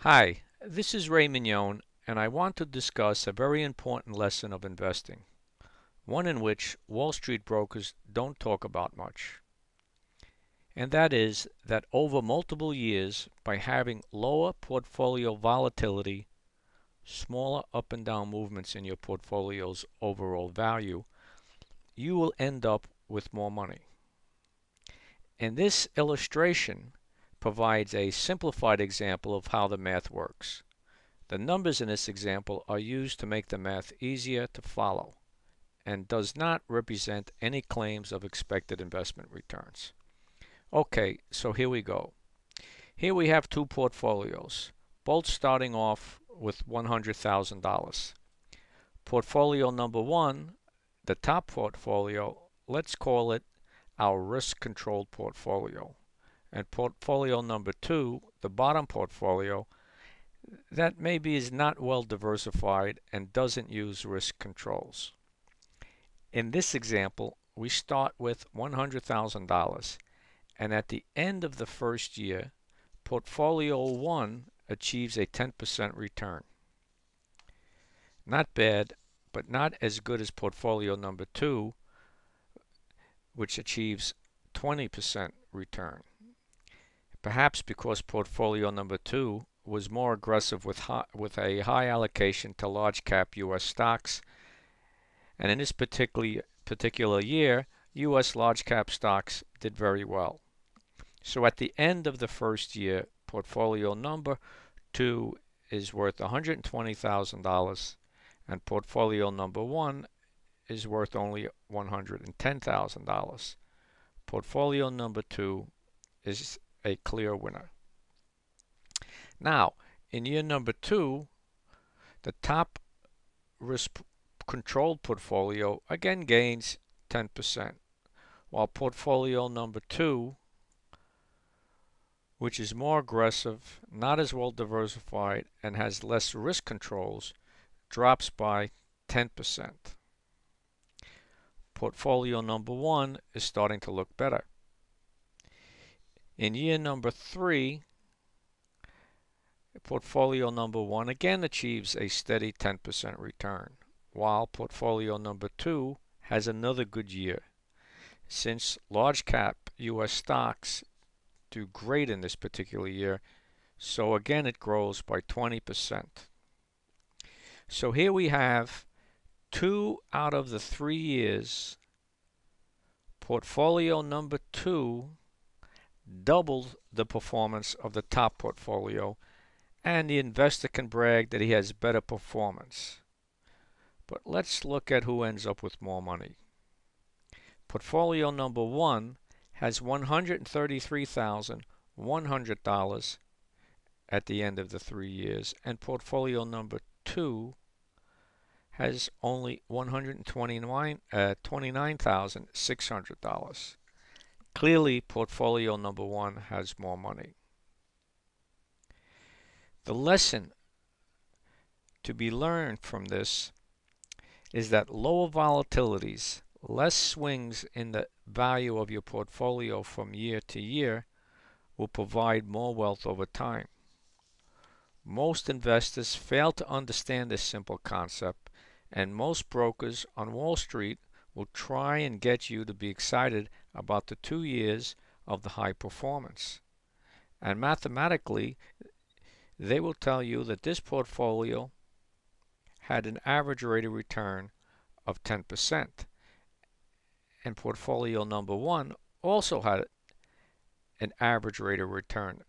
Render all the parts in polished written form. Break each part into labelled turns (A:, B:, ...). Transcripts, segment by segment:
A: Hi, this is Ray Mignon, and I want to discuss a very important lesson of investing, one in which Wall Street brokers don't talk about much. And that is that over multiple years, by having lower portfolio volatility, smaller up and down movements in your portfolio's overall value, you will end up with more money. And this illustration provides a simplified example of how the math works. The numbers in this example are used to make the math easier to follow and does not represent any claims of expected investment returns. Okay, so here we go. Here we have two portfolios, both starting off with $100,000. Portfolio number one, the top portfolio, let's call it our risk-controlled portfolio. And portfolio number two, the bottom portfolio, that maybe is not well diversified and doesn't use risk controls. In this example, we start with $100,000, and at the end of the first year, portfolio 1 achieves a 10% return. Not bad, but not as good as portfolio number 2, which achieves 20% return. Perhaps because portfolio number 2 was more aggressive with a high allocation to large cap U.S. stocks, and in this particular year, U.S. large cap stocks did very well. So at the end of the first year, portfolio number 2 is worth $120,000, and portfolio number 1 is worth only $110,000. Portfolio number 2 is a clear winner. Now, in year number 2, the top risk-controlled portfolio again gains 10%, while portfolio number 2, which is more aggressive, not as well diversified, and has less risk controls, drops by 10%. Portfolio number 1 is starting to look better. In year number 3, portfolio number 1 again achieves a steady 10% return, while portfolio number 2 has another good year. Since large cap U.S. stocks do great in this particular year, so again it grows by 20%. So here we have 2 out of the 3 years, portfolio number 2 doubled the performance of the top portfolio, and the investor can brag that he has better performance. But let's look at who ends up with more money. Portfolio number 1 has $133,100 at the end of the 3 years, and portfolio number 2 has only $29,600. Clearly, portfolio number 1 has more money. The lesson to be learned from this is that lower volatilities, less swings in the value of your portfolio from year to year, will provide more wealth over time. Most investors fail to understand this simple concept, and most brokers on Wall Street will try and get you to be excited about the 2 years of the high performance. And mathematically, they will tell you that this portfolio had an average rate of return of 10%. And portfolio number 1 also had an average rate of return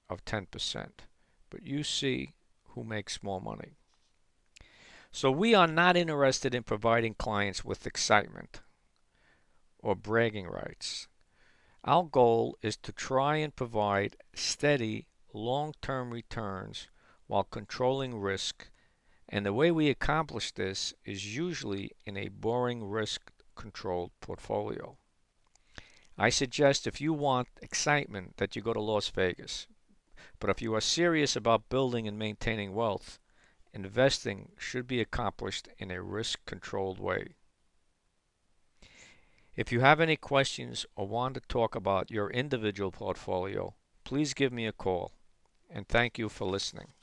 A: of 10%. But you see who makes more money. So we are not interested in providing clients with excitement or bragging rights. Our goal is to try and provide steady, long-term returns while controlling risk, and the way we accomplish this is usually in a boring risk-controlled portfolio. I suggest if you want excitement that you go to Las Vegas, but if you are serious about building and maintaining wealth, investing should be accomplished in a risk-controlled way. If you have any questions or want to talk about your individual portfolio, please give me a call, and thank you for listening.